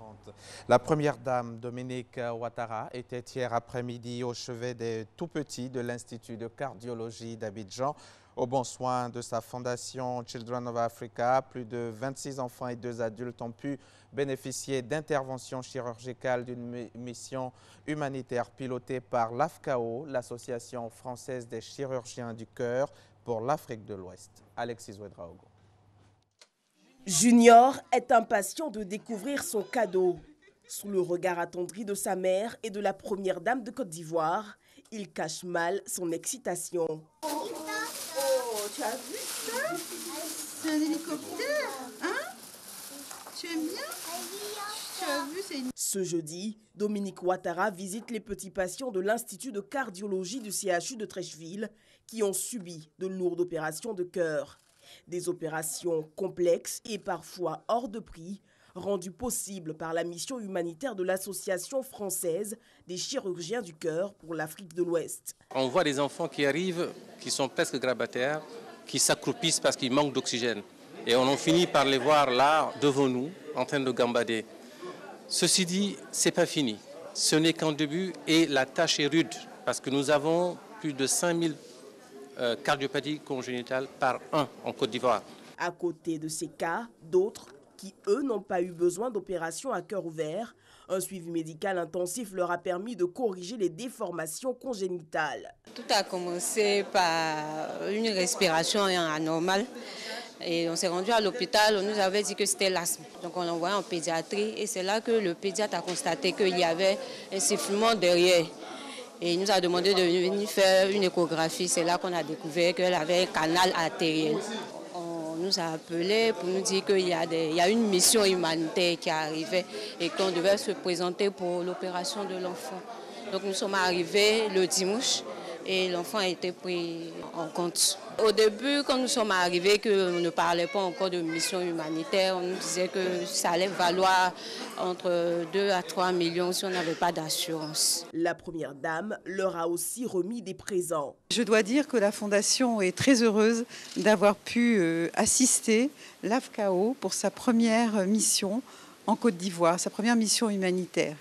30. La première dame, Dominique Ouattara, était hier après-midi au chevet des tout-petits de l'Institut de cardiologie d'Abidjan. Au bon soin de sa fondation Children of Africa, plus de 26 enfants et 2 adultes ont pu bénéficier d'interventions chirurgicales d'une mission humanitaire pilotée par l'AFCAO, l'Association française des chirurgiens du cœur pour l'Afrique de l'Ouest. Alexis Ouedraogo. Junior est impatient de découvrir son cadeau. Sous le regard attendri de sa mère et de la première dame de Côte d'Ivoire, il cache mal son excitation. Oh, tu as vu ça? C'est un hélicoptère, hein? Tu aimes bien? Tu as vu, c'est une... Ce jeudi, Dominique Ouattara visite les petits patients de l'Institut de cardiologie du CHU de Treichville qui ont subi de lourdes opérations de cœur. Des opérations complexes et parfois hors de prix, rendues possibles par la mission humanitaire de l'Association française des chirurgiens du cœur pour l'Afrique de l'Ouest. On voit des enfants qui arrivent, qui sont presque grabataires, qui s'accroupissent parce qu'ils manquent d'oxygène. Et on en finit par les voir là, devant nous, en train de gambader. Ceci dit, ce n'est pas fini. Ce n'est qu'un début et la tâche est rude parce que nous avons plus de 5000 cardiopathies congénitales par an en Côte d'Ivoire. À côté de ces cas, d'autres qui, eux, n'ont pas eu besoin d'opérations à cœur ouvert, un suivi médical intensif leur a permis de corriger les déformations congénitales. Tout a commencé par une respiration anormale. Et on s'est rendu à l'hôpital, on nous avait dit que c'était l'asthme. Donc on l'a envoyé en pédiatrie et c'est là que le pédiatre a constaté qu'il y avait un sifflement derrière. Et il nous a demandé de venir faire une échographie. C'est là qu'on a découvert qu'elle avait un canal artériel. On nous a appelés pour nous dire qu'il y a une mission humanitaire qui arrivait et qu'on devait se présenter pour l'opération de l'enfant. Donc nous sommes arrivés le dimanche et l'enfant a été pris en compte. Au début, quand nous sommes arrivés, qu'on ne parlait pas encore de mission humanitaire, on nous disait que ça allait valoir entre 2 à 3 millions si on n'avait pas d'assurance. La première dame leur a aussi remis des présents. Je dois dire que la Fondation est très heureuse d'avoir pu assister l'AFCAO pour sa première mission en Côte d'Ivoire, sa première mission humanitaire.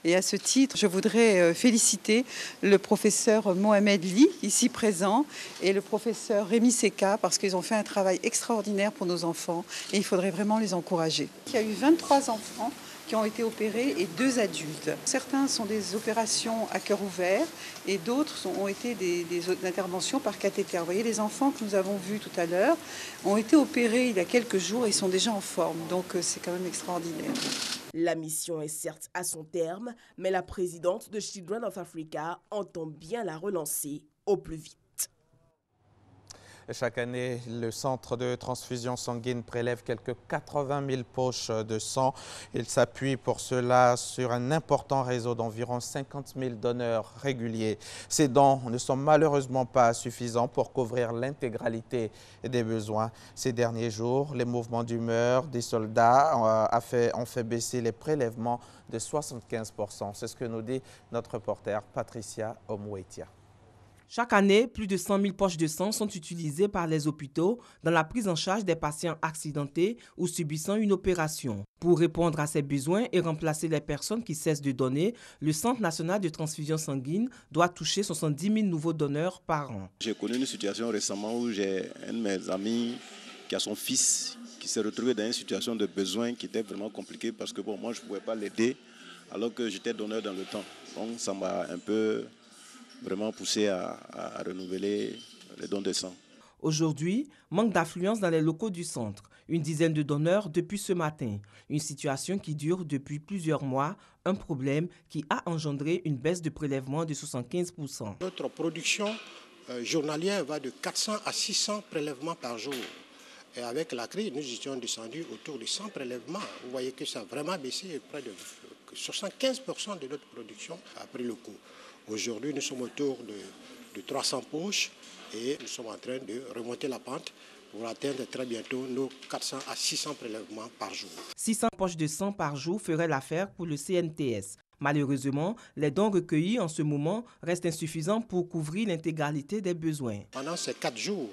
Et à ce titre, je voudrais féliciter le professeur Mohamed Ly, ici présent, et le professeur Rémi Seka, parce qu'ils ont fait un travail extraordinaire pour nos enfants et il faudrait vraiment les encourager. Il y a eu 23 enfants qui ont été opérés et 2 adultes. Certains sont des opérations à cœur ouvert et d'autres ont été des interventions par cathéter. Vous voyez, les enfants que nous avons vus tout à l'heure ont été opérés il y a quelques jours et ils sont déjà en forme. Donc c'est quand même extraordinaire. La mission est certes à son terme, mais la présidente de Children of Africa entend bien la relancer au plus vite. Chaque année, le centre de transfusion sanguine prélève quelques 80 000 poches de sang. Il s'appuie pour cela sur un important réseau d'environ 50 000 donneurs réguliers. Ces dons ne sont malheureusement pas suffisants pour couvrir l'intégralité des besoins. Ces derniers jours, les mouvements d'humeur des soldats ont fait baisser les prélèvements de 75%. C'est ce que nous dit notre reporter Patricia Omouetia. Chaque année, plus de 100 000 poches de sang sont utilisées par les hôpitaux dans la prise en charge des patients accidentés ou subissant une opération. Pour répondre à ces besoins et remplacer les personnes qui cessent de donner, le Centre national de transfusion sanguine doit toucher 70 000 nouveaux donneurs par an. J'ai connu une situation récemment où j'ai un de mes amis qui a son fils qui s'est retrouvé dans une situation de besoin qui était vraiment compliquée parce que moi je ne pouvais pas l'aider alors que j'étais donneur dans le temps. Donc ça m'a un peu vraiment poussé à renouveler les dons de sang. Aujourd'hui, manque d'affluence dans les locaux du centre. Une dizaine de donneurs depuis ce matin. Une situation qui dure depuis plusieurs mois. Un problème qui a engendré une baisse de prélèvement de 75%. Notre production journalière va de 400 à 600 prélèvements par jour. Et avec la crise, nous étions descendus autour de 100 prélèvements. Vous voyez que ça a vraiment baissé. Près de 75% de notre production a pris le coup. Aujourd'hui, nous sommes autour de 300 poches et nous sommes en train de remonter la pente pour atteindre très bientôt nos 400 à 600 prélèvements par jour. 600 poches de sang par jour feraient l'affaire pour le CNTS. Malheureusement, les dons recueillis en ce moment restent insuffisants pour couvrir l'intégralité des besoins. Pendant ces 4 jours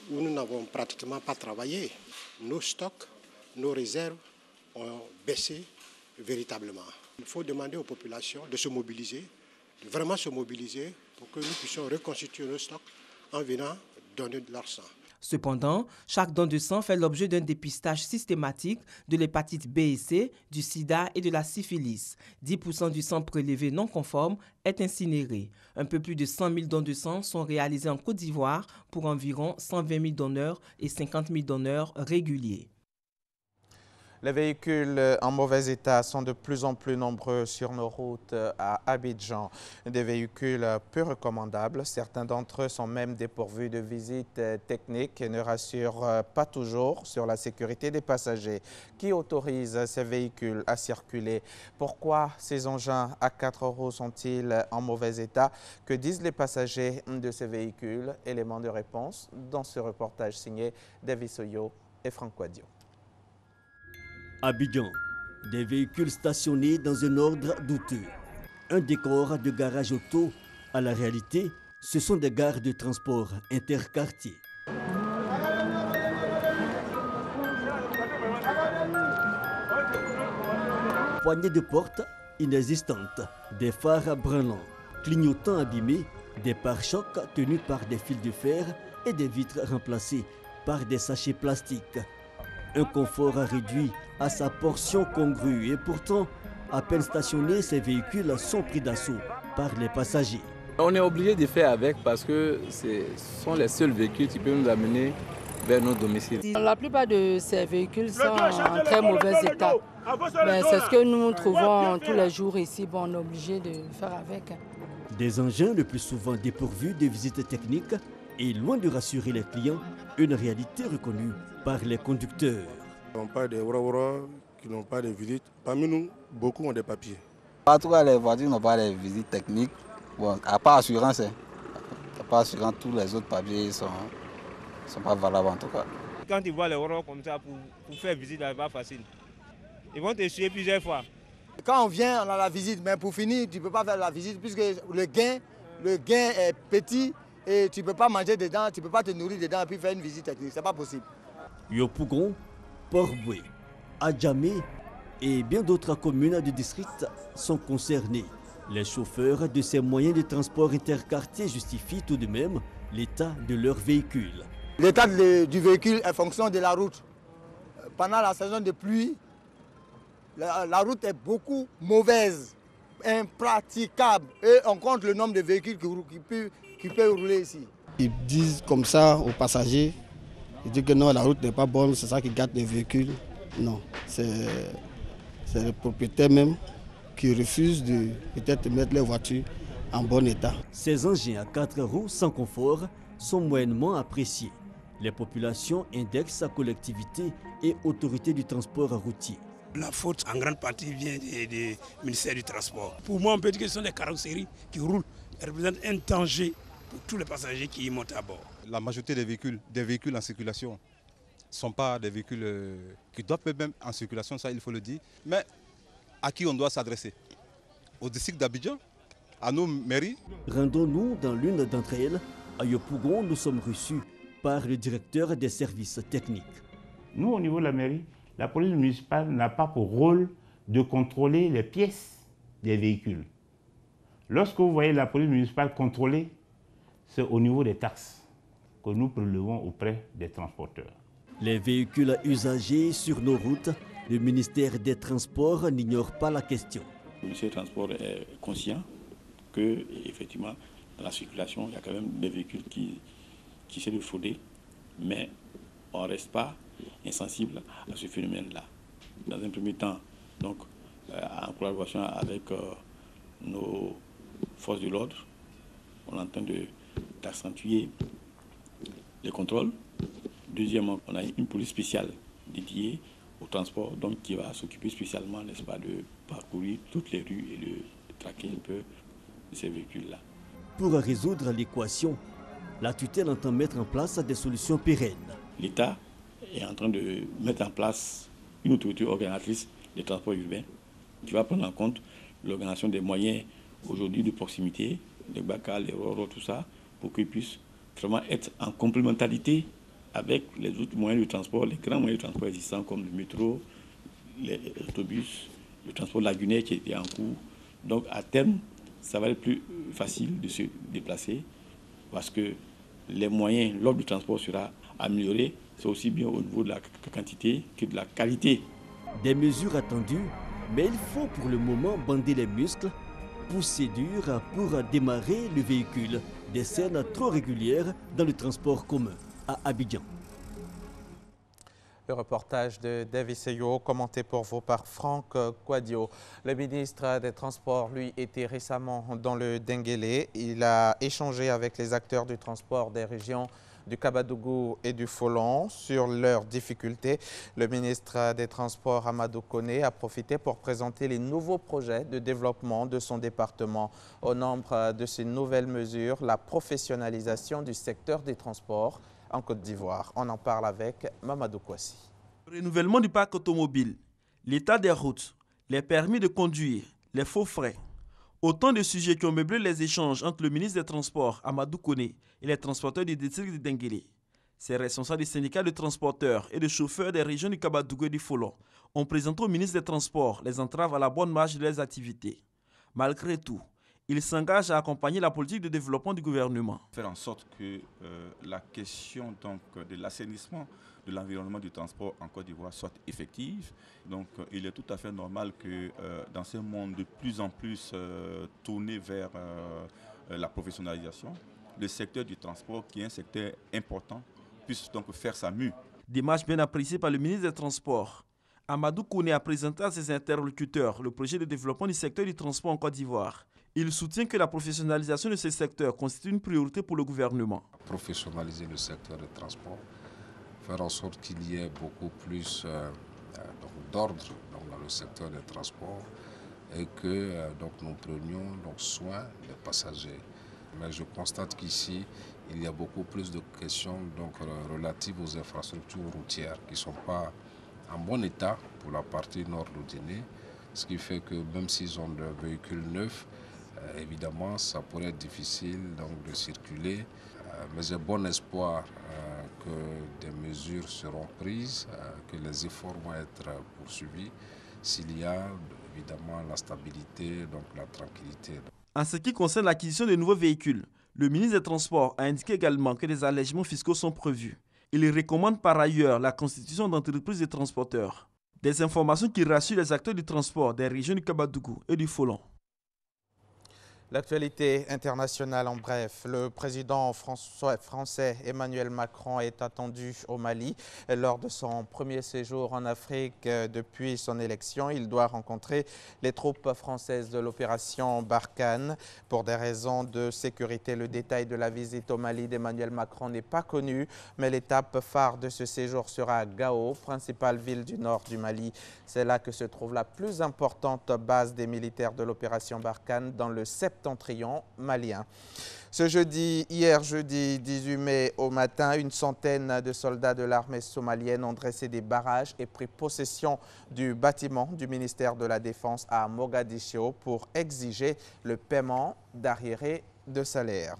où nous n'avons pratiquement pas travaillé, nos stocks, nos réserves ont baissé véritablement. Il faut demander aux populations de se mobiliser, de vraiment se mobiliser pour que nous puissions reconstituer le stock en venant donner de leur sang. Cependant, chaque don de sang fait l'objet d'un dépistage systématique de l'hépatite B et C, du sida et de la syphilis. 10% du sang prélevé non conforme est incinéré. Un peu plus de 100 000 dons de sang sont réalisés en Côte d'Ivoire pour environ 120 000 donneurs et 50 000 donneurs réguliers. Les véhicules en mauvais état sont de plus en plus nombreux sur nos routes à Abidjan. Des véhicules peu recommandables. Certains d'entre eux sont même dépourvus de visites techniques et ne rassurent pas toujours sur la sécurité des passagers. Qui autorise ces véhicules à circuler? Pourquoi ces engins à 4 roues sont-ils en mauvais état? Que disent les passagers de ces véhicules? Éléments de réponse dans ce reportage signé Davis Oyo et Franck Quadio. Abidjan, des véhicules stationnés dans un ordre douteux. Un décor de garage auto, à la réalité, ce sont des gares de transport interquartiers. Poignées de portes inexistantes, des phares branlants, clignotants abîmés, des pare-chocs tenus par des fils de fer et des vitres remplacées par des sachets plastiques. Un confort réduit à sa portion congrue et pourtant, à peine stationnés, ces véhicules sont pris d'assaut par les passagers. On est obligé de faire avec parce que ce sont les seuls véhicules qui peuvent nous amener vers nos domiciles. La plupart de ces véhicules sont en très mauvais état. C'est ce que nous trouvons tous les jours ici. Bon, on est obligé de faire avec. Des engins le plus souvent dépourvus de visites techniques et loin de rassurer les clients, une réalité reconnue par les conducteurs. On parle des Wara qui n'ont pas de visite. Parmi nous, beaucoup ont des papiers. En tout cas, les voitures n'ont pas de visite technique. Bon, à part assurance, à part assurance, tous les autres papiers ne sont pas valables en tout cas. Quand ils voient les Wara comme ça, pour faire visite, ce n'est pas facile. Ils vont te suivre plusieurs fois. Quand on vient, on a la visite, mais pour finir, tu ne peux pas faire la visite puisque le gain est petit. Et tu ne peux pas manger dedans, tu ne peux pas te nourrir dedans et puis faire une visite technique, ce n'est pas possible. Yopougon, Port-Boué, Adjamé et bien d'autres communes du district sont concernées. Les chauffeurs de ces moyens de transport interquartiers justifient tout de même l'état de leur véhicule. L'état du véhicule est fonction de la route. Pendant la saison de pluie, la route est beaucoup mauvaise, impraticable. Et on compte le nombre de véhicules qui peut rouler ici. Ils disent comme ça aux passagers, ils disent que non, la route n'est pas bonne, c'est ça qui gâte les véhicules. Non, c'est le propriétaire même qui refuse de peut-être mettre les voitures en bon état. Ces engins à 4 roues sans confort sont moyennement appréciés. Les populations indexent sa collectivité et autorités du transport routier. La faute en grande partie vient du ministère du Transport. Pour moi, on peut dire que ce sont des carrosseries qui roulent. Elles représentent un danger pour tous les passagers qui y montent à bord. La majorité des véhicules en circulation ne sont pas des véhicules qui doivent être même en circulation, ça il faut le dire. Mais à qui on doit s'adresser? Au district d'Abidjan? À nos mairies? Rendons-nous dans l'une d'entre elles. À Yopougon, nous sommes reçus par le directeur des services techniques. Nous, au niveau de la mairie, la police municipale n'a pas pour rôle de contrôler les pièces des véhicules. Lorsque vous voyez la police municipale contrôler, c'est au niveau des taxes que nous prélevons auprès des transporteurs. Les véhicules usagés sur nos routes, le ministère des Transports n'ignore pas la question. Le ministère des Transports est conscient que, effectivement, dans la circulation, il y a quand même des véhicules qui essaient de frauder, mais on ne reste pas insensible à ce phénomène-là. Dans un premier temps, donc, en collaboration avec nos forces de l'ordre, on est en train d'accentuer les contrôles. Deuxièmement, on a une police spéciale dédiée au transport, donc qui va s'occuper spécialement, n'est-ce pas, de parcourir toutes les rues et de traquer un peu ces véhicules-là. Pour résoudre l'équation, la tutelle entend mettre en place des solutions pérennes. L'État est en train de mettre en place une autorité organisatrice des transports urbains qui va prendre en compte l'organisation des moyens aujourd'hui de proximité, les BACA, les RORO, tout ça, pour qu'ils puissent vraiment être en complémentarité avec les autres moyens de transport, les grands moyens de transport existants comme le métro, les autobus le transport lagunaire qui était en cours. Donc à terme, ça va être plus facile de se déplacer parce que les moyens, l'offre de transport sera améliorée. C'est aussi bien au niveau de la quantité que de la qualité. Des mesures attendues, mais il faut pour le moment bander les muscles, pousser dur pour démarrer le véhicule. Des scènes trop régulières dans le transport commun à Abidjan. Le reportage de David Seyo, commenté pour vous par Franck Quadio. Le ministre des Transports, lui, était récemment dans le Denguélé. Il a échangé avec les acteurs du transport des régions du Kabadougou et du Folon sur leurs difficultés. Le ministre des Transports, Amadou Koné, a profité pour présenter les nouveaux projets de développement de son département. Au nombre de ces nouvelles mesures, la professionnalisation du secteur des transports en Côte d'Ivoire. On en parle avec Mamadou Kouassi. Le renouvellement du parc automobile, l'état des routes, les permis de conduire, les faux frais. Autant de sujets qui ont meublé les échanges entre le ministre des Transports, Amadou Koné, et les transporteurs du district de Denguélé. Ces responsables des syndicats de transporteurs et de chauffeurs des régions du Kabadougou et du Folon ont présenté au ministre des Transports les entraves à la bonne marche de leurs activités. Malgré tout, ils s'engagent à accompagner la politique de développement du gouvernement. Faire en sorte que la question donc, de l'assainissement de l'environnement du transport en Côte d'Ivoire soit effective. Donc il est tout à fait normal que dans ce monde de plus en plus tourné vers la professionnalisation, le secteur du transport, qui est un secteur important, puisse donc faire sa mue. Démarche bien appréciée par le ministre des Transports. Amadou Koné a présenté à ses interlocuteurs le projet de développement du secteur du transport en Côte d'Ivoire. Il soutient que la professionnalisation de ce secteur constitue une priorité pour le gouvernement. Professionnaliser le secteur du transport, faire en sorte qu'il y ait beaucoup plus d'ordre dans le secteur des transports et que nous prenions soin des passagers. Mais je constate qu'ici, il y a beaucoup plus de questions relatives aux infrastructures routières qui ne sont pas en bon état pour la partie nord du Guinée, ce qui fait que même s'ils ont des véhicules neufs, évidemment, ça pourrait être difficile de circuler. Mais j'ai bon espoir que des mesures seront prises, que les efforts vont être poursuivis s'il y a évidemment la stabilité, la tranquillité. En ce qui concerne l'acquisition de nouveaux véhicules, le ministre des Transports a indiqué également que des allègements fiscaux sont prévus. Il recommande par ailleurs la constitution d'entreprises de transporteurs. Des informations qui rassurent les acteurs du transport des régions du Kabadougou et du Folon. L'actualité internationale en bref. Le président français Emmanuel Macron est attendu au Mali. Lors de son premier séjour en Afrique depuis son élection, il doit rencontrer les troupes françaises de l'opération Barkhane. Pour des raisons de sécurité, le détail de la visite au Mali d'Emmanuel Macron n'est pas connu, mais l'étape phare de ce séjour sera Gao, principale ville du nord du Mali. C'est là que se trouve la plus importante base des militaires de l'opération Barkhane dans le septentrion malien. Hier jeudi 18 mai au matin, une centaine de soldats de l'armée somalienne ont dressé des barrages et pris possession du bâtiment du ministère de la Défense à Mogadiscio pour exiger le paiement d'arriérés de salaire.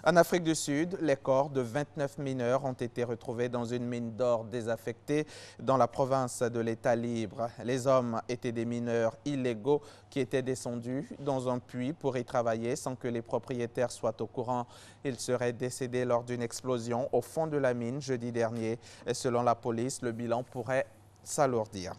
En Afrique du Sud, les corps de 29 mineurs ont été retrouvés dans une mine d'or désaffectée dans la province de l'État libre. Les hommes étaient des mineurs illégaux qui étaient descendus dans un puits pour y travailler sans que les propriétaires soient au courant. Ils seraient décédés lors d'une explosion au fond de la mine jeudi dernier. Et selon la police, le bilan pourrait s'alourdir.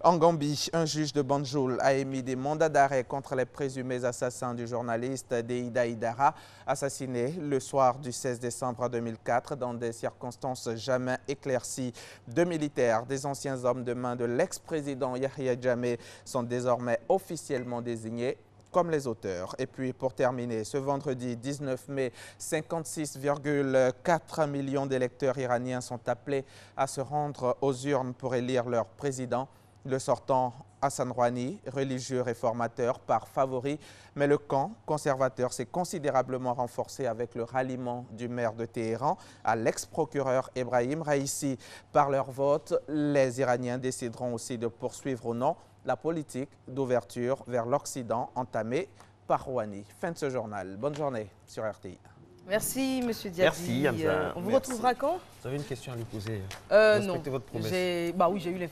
En Gambie, un juge de Banjul a émis des mandats d'arrêt contre les présumés assassins du journaliste Deida Idara, assassiné le soir du 16 décembre 2004 dans des circonstances jamais éclaircies. 2 militaires, des anciens hommes de main de l'ex-président Yahya Jammeh, sont désormais officiellement désignés comme les auteurs. Et puis pour terminer, ce vendredi 19 mai, 56,4 millions d'électeurs iraniens sont appelés à se rendre aux urnes pour élire leur président. Le sortant Hassan Rouhani, religieux réformateur, part favori, mais le camp conservateur s'est considérablement renforcé avec le ralliement du maire de Téhéran à l'ex-procureur Ebrahim Raïssi. Par leur vote, les Iraniens décideront aussi de poursuivre ou non la politique d'ouverture vers l'Occident entamée par Rouhani. Fin de ce journal. Bonne journée sur RTI. Merci, Monsieur Diaby. Merci, Hamza. On vous retrouvera quand? Vous avez une question à lui poser? Non. Respectez votre promesse. Oui, j'ai eu les